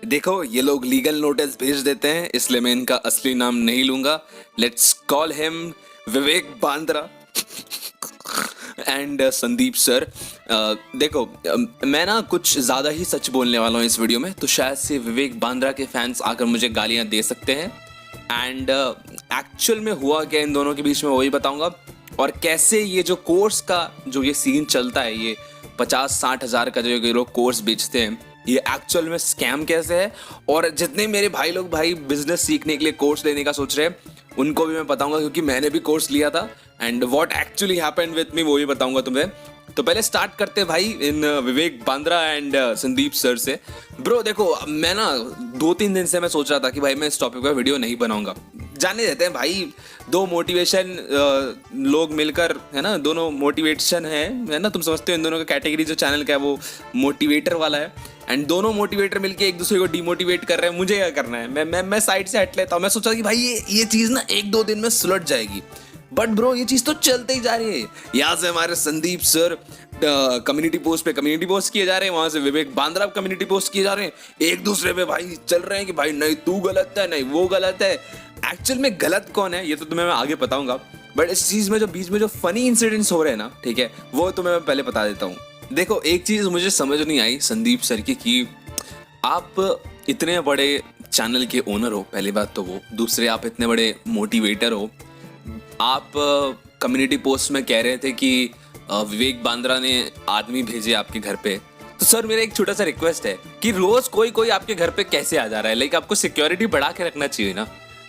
देखो ये लोग लीगल नोटिस भेज देते हैं, इसलिए मैं इनका असली नाम नहीं लूंगा। Let's call him Vivek Bandra and Sandeep sir. देखो मैं ना कुछ ज़्यादा ही सच बोलने वाला हूँ इस वीडियो में, तो शायद से विवेक बांद्रा के फैंस आकर मुझे गालियाँ दे सकते हैं। एंड एक्चुअल में हुआ क्या इन दोनों के बीच में वही बताऊंगा, और कैसे ये जो कोर्स का जो ये सीन चलता है, ये 50-60 हज़ार का जो ये लोग कोर्स बेचते हैं, ये एक्चुअल में स्कैम कैसे है। और जितने मेरे भाई लोग बिजनेस सीखने के लिए कोर्स लेने का सोच रहे हैं, उनको भी मैं बताऊंगा, क्योंकि मैंने भी कोर्स लिया था। And what actually happened with me वो भी बताऊंगा तुम्हें। तो पहले स्टार्ट करते हैं भाई इन विवेक बांद्रा एंड संदीप सर से। ब्रो देखो, मैं ना 2-3 दिन से मैं सोच रहा था कि भाई मैं इस टॉपिक पर वीडियो नहीं बनाऊंगा। जाने देते हैं भाई, दो मोटिवेशन लोग मिलकर, है ना, दोनों मोटिवेशन है ना, तुम समझते हो इन दोनों का कैटेगरी जो चैनल का है वो मोटिवेटर वाला है। एंड दोनों मोटिवेटर मिलके एक दूसरे को डिमोटिवेट कर रहे हैं। मुझे क्या करना है, मैं साइड से हट लेता हूँ। मैं सोचा कि भाई ये चीज़ ना 1-2 दिन में सुलझ जाएगी, बट ब्रो ये चीज़ तो चलते ही जा रही है। यहाँ से हमारे संदीप सर कम्युनिटी पोस्ट पे कम्युनिटी पोस्ट किए जा रहे हैं, वहां से विवेक बांद्रा कम्युनिटी पोस्ट किए जा रहे हैं, एक दूसरे पे भाई चल रहे हैं कि भाई नहीं तू गलत है, नहीं वो गलत है। एक्चुअल में गलत कौन है ये तो तुम्हें मैं आगे बताऊंगा, बट इस चीज़ में जो बीच में जो फनी इंसिडेंट्स हो रहे हैं ना, ठीक है, वो तुम्हें मैं पहले बता देता हूँ। देखो एक चीज़ मुझे समझ नहीं आई संदीप सर की, कि आप इतने बड़े चैनल के ओनर हो, पहली बात तो वो, दूसरे आप इतने बड़े मोटिवेटर हो। आप कम्युनिटी पोस्ट में कह रहे थे कि विवेक बांद्रा ने आदमी भेजे आपके घर पे। तो सर मेरा एक छोटा सा रिक्वेस्ट है कि रोज कोई कोई आपके घर पे कैसे आ जा रहा है, लाइक आपको सिक्योरिटी बढ़ा के रखना चाहिए ना।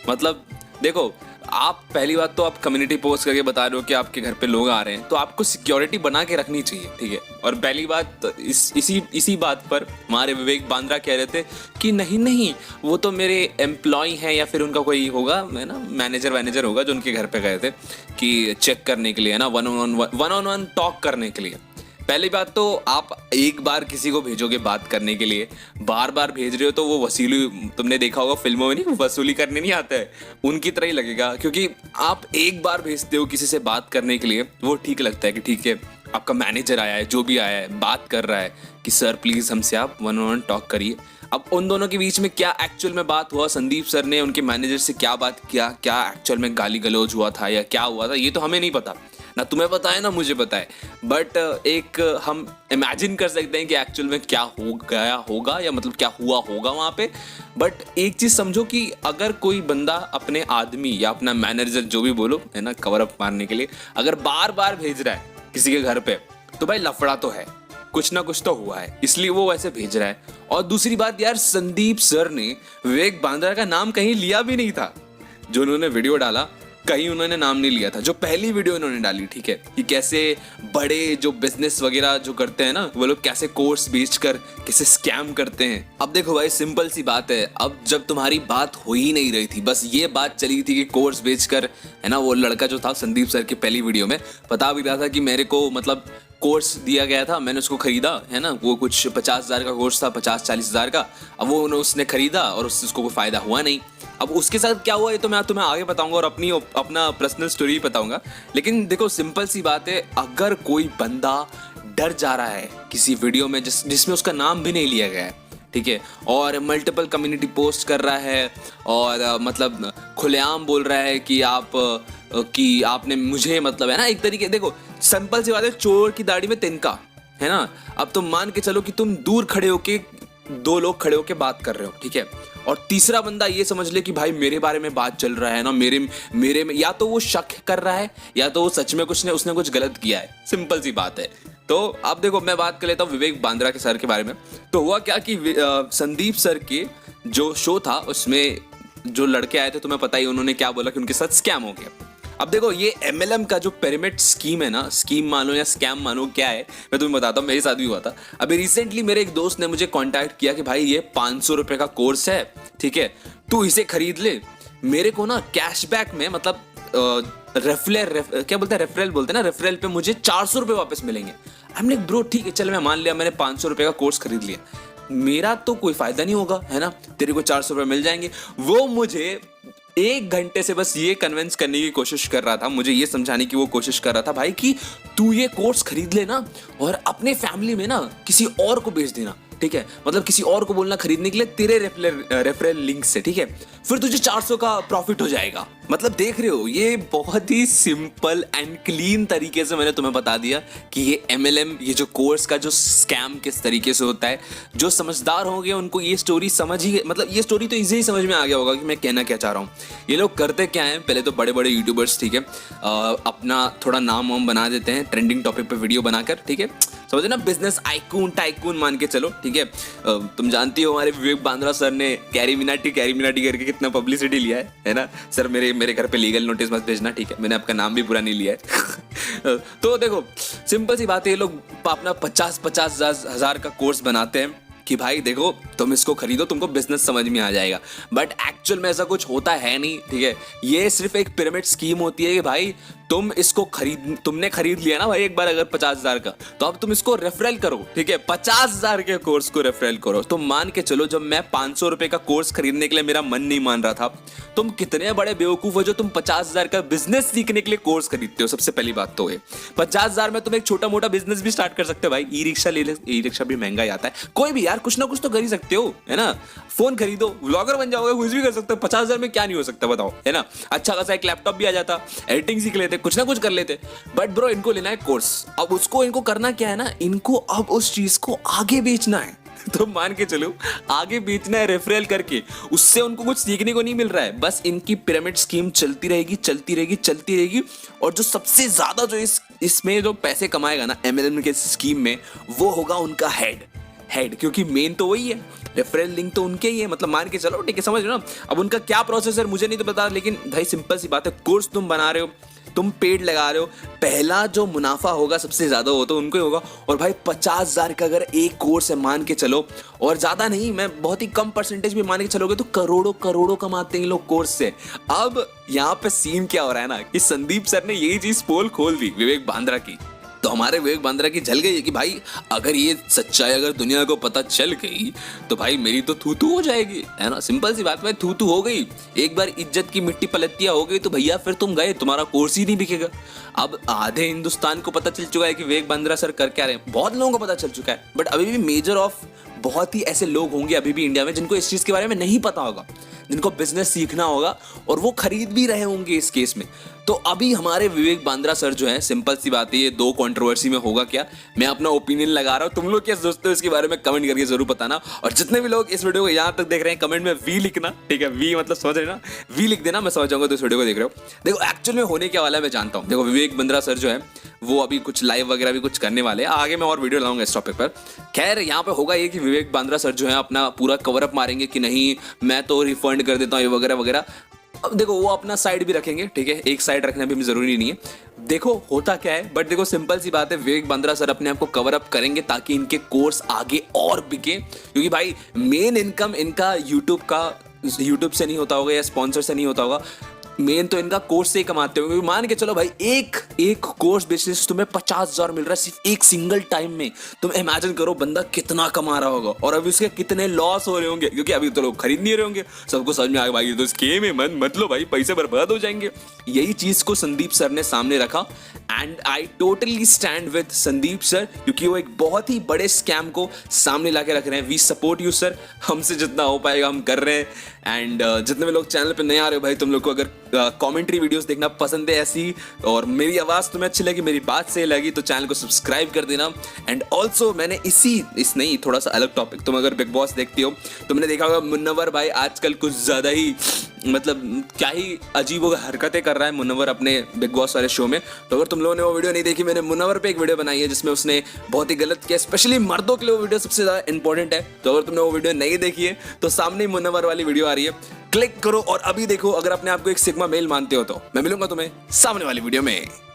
मतलब देखो, आप पहली बात तो आप कम्युनिटी पोस्ट करके बता रहे हो कि आपके घर पे लोग आ रहे हैं, तो आपको सिक्योरिटी बना के रखनी चाहिए, ठीक है। और पहली बात इसी बात पर हमारे विवेक बांद्रा कह रहे थे कि नहीं नहीं वो तो मेरे एम्प्लॉय हैं, या फिर उनका कोई होगा, है ना, मैनेजर होगा जो उनके घर पे गए थे कि चेक करने के लिए, है ना, वन ऑन वन टॉक करने के लिए। पहली बात तो आप एक बार किसी को भेजोगे बात करने के लिए, बार बार भेज रहे हो तो वो वसूली, तुमने देखा होगा फिल्मों में, नहीं वसूली करने नहीं आता है, उनकी तरह ही लगेगा। क्योंकि आप एक बार भेजते हो किसी से बात करने के लिए, वो ठीक लगता है कि ठीक है आपका मैनेजर आया है, जो भी आया है बात कर रहा है कि सर प्लीज़ हमसे आप वन ऑन वन टॉक करिए। अब उन दोनों के बीच में क्या एक्चुअल में बात हुआ, संदीप सर ने उनके मैनेजर से क्या बात किया, क्या एक्चुअल में गाली गलौज हुआ था या क्या हुआ था, ये तो हमें नहीं पता, ना तुम्हें पता है ना मुझे पता है। बट एक हम इमेजिन कर सकते हैं कि एक्चुअल में क्या हो गया होगा, या मतलब क्या हुआ होगा वहाँ पे। बट एक चीज़ समझो कि अगर कोई बंदा अपने आदमी या अपना मैनेजर, जो भी बोलो, है ना, कवर अप मारने के लिए अगर बार बार भेज रहा है किसी के घर पे, तो भाई लफड़ा तो है, कुछ ना कुछ तो हुआ है, इसलिए वो वैसे भेज रहा है। और दूसरी बात यार, संदीप सर ने विवेक बांद्रा का नाम कहीं लिया भी नहीं था। जो उन्होंने वीडियो डाला, कहीं उन्होंने नाम नहीं लिया था। जो पहली वीडियो इन्होंने डाली, ठीक है, कि कैसे बड़े जो बिजनेस वगैरह जो करते हैं ना, वो लोग कैसे कोर्स बेचकर कैसे स्कैम करते हैं। अब देखो भाई सिंपल सी बात है, अब जब तुम्हारी बात हो ही नहीं रही थी, बस ये बात चली थी कि कोर्स बेचकर, है ना, वो लड़का जो था संदीप सर की पहली वीडियो में बता भी रहा था कि मेरे को मतलब कोर्स दिया गया था, मैंने उसको खरीदा, है ना, वो कुछ 50 हज़ार का कोर्स था, 50-40 हज़ार का। अब वो उसने खरीदा और उससे उसको कोई फायदा हुआ नहीं। अब उसके साथ क्या हुआ ये तो मैं तुम्हें आगे बताऊंगा, और अपना पर्सनल स्टोरी बताऊंगा। लेकिन देखो सिंपल सी बात है, अगर कोई बंदा डर जा रहा है किसी वीडियो में जिसमें उसका नाम भी नहीं लिया गया है, ठीक है, और मल्टीपल कम्युनिटी पोस्ट कर रहा है, और मतलब खुलेआम बोल रहा है कि आपने मुझे, मतलब, है ना, एक तरीके, देखो सिंपल सी बात है, चोर की दाढ़ी में तिनका, है ना। अब तुम मान के चलो कि तुम दूर खड़े होके, 2 लोग खड़े होके बात कर रहे हो, ठीक है, और तीसरा बंदा ये समझ ले कि भाई मेरे बारे में बात चल रहा है ना, मेरे में, या तो वो शक कर रहा है या तो वो सच में उसने कुछ गलत किया है। सिंपल सी बात है। तो अब देखो मैं बात कर लेता हूँ विवेक बांद्रा के सर के बारे में। तो हुआ क्या कि संदीप सर के जो शो था उसमें जो लड़के आए थे, तुम्हें पता ही उन्होंने क्या बोला कि उनके साथ स्कैम हो गया। अब देखो ये MLM का जो पिरामिड स्कीम है ना, स्कीम मानो या स्कैम मानो, क्या है मैं तुम्हें बताता हूँ, मेरे साथ भी हुआ था। अभी रिसेंटली मेरे एक दोस्त ने मुझे कांटेक्ट किया कि भाई ये 500 रुपए का कोर्स है, ठीक है, तू इसे खरीद ले, मेरे को ना कैशबैक में, मतलब क्या बोलते हैं, रेफरल बोलते हैं ना, रेफरल पे मुझे 400 रुपये वापस मिलेंगे। हमने ब्रो ठीक है चल, मैं मान लिया, मैंने 500 रुपये का कोर्स खरीद लिया, मेरा तो कोई फायदा नहीं होगा, है ना, तेरे को 400 रुपये मिल जाएंगे। वो मुझे 1 घंटे से बस ये कन्विंस करने की कोशिश कर रहा था, मुझे ये समझाने की वो कोशिश कर रहा था भाई कि तू ये कोर्स खरीद लेना और अपने फैमिली में ना किसी और को बेच देना, ठीक है, मतलब किसी और को बोलना खरीदने के लिए तेरे रेफरल लिंक से, ठीक है, फिर तुझे 400 का प्रॉफिट हो जाएगा। मतलब देख रहे हो, ये बहुत ही सिंपल एंड क्लीन तरीके से मैंने तुम्हें बता दिया कि ये MLM, ये जो कोर्स का जो स्कैम किस तरीके से होता है। जो समझदार होंगे उनको ये स्टोरी समझ ही, मतलब ये स्टोरी तो इजी समझ में आ गया होगा कि मैं कहना क्या चाह रहा हूँ। ये लोग करते क्या है, पहले तो बड़े बड़े यूट्यूबर्स, ठीक है, अपना थोड़ा नाम वाम बना देते हैं ट्रेंडिंग टॉपिक पे वीडियो बनाकर, ठीक है, समझे ना, बिजनेस आइकून टाइकून मान के चलो, ठीक है। तुम जानती हो हमारे विवेक बांद्रा सर ने कैरी मिनाटी करके कितना पब्लिसिटी लिया है ना। सर मेरे घर पे लीगल नोटिस मत भेजना, ठीक है, मैंने आपका नाम भी पूरा नहीं लिया है। तो देखो सिंपल सी बात है, ये लोग अपना 50 हजार का कोर्स बनाते हैं कि भाई देखो तुम इसको खरीदो, तुमको बिजनेस समझ में आ जाएगा। बट एक्चुअल में ऐसा कुछ होता है नहीं, ठीक है। ये सिर्फ एक पिरामिड स्कीम होती है कि भाई तुम इसको तुमने खरीद लिया ना भाई एक बार अगर 50,000 का, तो अब तुम इसको रेफरल करो, ठीक है, 50,000 के कोर्स को रेफरल करो। तो मान के चलो जब मैं 500 रुपए का कोर्स खरीदने के लिए मेरा मन नहीं मान रहा था, तुम कितने बड़े बेवकूफ हो जो तुम 50,000 का बिजनेस सीखने के लिए कोर्स खरीदते हो। सबसे पहली बात तो है 50,000 में तुम एक छोटा मोटा बिजनेस भी स्टार्ट कर सकते हो भाई। ई रिक्शा ले ले, ई रिक्शा भी महंगा ही आता है, कोई भी यार कुछ ना कुछ तो कर ही सकते हो, है ना। फोन खरीदो, व्लॉगर बन जाओगे, कुछ भी कर सकते हो। 50,000 में क्या नहीं हो सकता बताओ, है ना। अच्छा खासा एक लैपटॉप भी आ जाता, एडिटिंग सीख लेते, कुछ ना कुछ कर लेते। बट ब्रो इनको लेना है कोर्स, अब उसको इनको करना क्या है ना, इनको अब उस चीज को आगे बेचना है। तो मान के चलो आगे बेचना है रेफरल करके, उससे उनको कुछ सीखने को नहीं मिल रहा है, बस इनकी पिरामिड स्कीम चलती रहेगी। और जो सबसे ज्यादा जो इसमें जो पैसे कमाएगा ना MLM के स्कीम में, वो होगा उनका हेड, क्योंकि मेन तो वही है, रेफरल लिंक तो उनके ही है। मतलब मान के चलो, ठीक है, समझ रहे हो ना। अब उनका क्या प्रोसेस है मुझे नहीं तो पता, लेकिन भाई सिंपल सी बात है, कोर्स तुम बना रहे हो, तुम पेड लगा रहे हो, पहला जो मुनाफा होगा सबसे ज्यादा वो तो उनको ही होगा। और भाई 50,000 का अगर एक कोर्स है मान के चलो, और ज्यादा नहीं, मैं बहुत ही कम परसेंटेज भी मान के चलोगे तो करोड़ों कमाते हैं लोग कोर्स से। अब यहाँ पे सीन क्या हो रहा है ना कि संदीप सर ने यही चीज पोल खोल दी विवेक बांद्रा की, तो हमारे विवेक बांद्रा की जल गई है कि भाई अगर ये सच्चाई अगर दुनिया को पता चल गई तो भाई मेरी तो थू हो जाएगी, है ना। सिंपल सी बात, भाई थू हो गई, एक बार इज्जत की मिट्टी पलटिया हो गई तो भैया फिर तुम गए, तुम्हारा कोर्स ही नहीं बिकेगा। अब आधे हिंदुस्तान को पता चल चुका है कि विवेक बांद्रा सर कर क्या रहे हैं, बहुत लोगों को पता चल चुका है। बट अभी भी मेजर ऑफ बहुत ही ऐसे लोग होंगे अभी भी इंडिया में जिनको इस चीज के बारे में नहीं पता होगा, जिनको बिजनेस सीखना होगा, और वो खरीद भी रहे होंगे इस केस में। तो अभी हमारे विवेक बांद्रा सर जो है, सिंपल सी बात है, ये दो कंट्रोवर्सी में होगा क्या, मैं अपना ओपिनियन लगा रहा हूँ, तुम लोग क्या सोचते हो इसके बारे में कमेंट करके जरूर बताना। और जितने भी लोग इस वीडियो को यहाँ तक देख रहे हैं कमेंट में वी लिखना, ठीक है, वी मतलब समझ रहे ना, वी लिख देना, मैं समझ जाऊंगा तो इस वीडियो को देख रहे हो। देखो एक्चुअल में होने क्या वाला है मैं जानता हूँ। देखो विवेक बांद्रा सर जो है वो अभी कुछ लाइव वगैरह भी कुछ करने वाले हैं, आगे मैं और वीडियो लाऊंगा इस टॉपिक पर। खैर यहाँ पे होगा ये कि विवेक बांद्रा सर जो है अपना पूरा कवर अप मारेंगे कि नहीं मैं तो रिफंड कर देता हूँ ये वगैरह वगैरह। अब देखो वो अपना साइड भी रखेंगे, ठीक है, एक साइड रखना भी जरूरी नहीं है। देखो होता क्या है, बट देखो सिंपल सी बात है, विवेक बांद्रा सर अपने आप को कवर अप करेंगे ताकि इनके कोर्स आगे और बिके, क्योंकि भाई मेन इनकम इनका यूट्यूब से नहीं होता होगा या स्पॉन्सर से नहीं होता होगा, मेन तो इनका कोर्स से ही कमाते होंगे। मान के चलो भाई एक कोर्स बेचने से तुम्हें 50,000 मिल रहा है सिर्फ एक सिंगल टाइम में। तुम इमेजिन करो बंदा कितना कमा रहा होगा और अभी उसके कितने लॉस हो रहे होंगे, क्योंकि अभी तो लोग खरीद नहीं रहे होंगे, सबको समझ में आ गया भाई ये तो स्कीम है, मत लो भाई, पैसे बर्बाद हो जाएंगे। यही चीज को संदीप सर ने सामने रखा and I totally stand with Sandeep sir, क्योंकि वो एक बहुत ही बड़े स्कैम को सामने ला के रख रहे हैं। वी सपोर्ट यू सर, हमसे जितना हो पाएगा हम कर रहे हैं। एंड जितने भी लोग चैनल पे नए आ रहे हो भाई, तुम लोग को अगर कमेंट्री वीडियोस देखना पसंद है ऐसी, और मेरी आवाज़ तुम्हें अच्छी लगी, मेरी बात सही लगी, तो चैनल को सब्सक्राइब कर देना। एंड ऑल्सो मैंने इस नहीं थोड़ा सा अलग टॉपिक, तुम अगर बिग बॉस देखती हो तुमने देखा होगा मुन्नवर भाई आजकल कुछ ज़्यादा ही मतलब क्या ही अजीब हरकतें कर रहा है मुन्नवर अपने बिग बॉस वाले शो में। तो अगर तुम लोगों ने वो वीडियो नहीं देखी, मैंने मुन्नवर पे एक वीडियो बनाई है जिसमें उसने बहुत ही गलत किया, स्पेशली मर्दों के लिए वो वीडियो सबसे ज़्यादा इंपॉर्टेंट है। तो अगर तुमने वो वीडियो नहीं देखी है तो सामने ही मुन्नवर वाली वीडियो आ रही है, क्लिक करो और अभी देखो। अगर अपने आप को एक सिग्मा मेल मानते हो तो मैं मिलूंगा तुम्हें सामने वाली वीडियो में।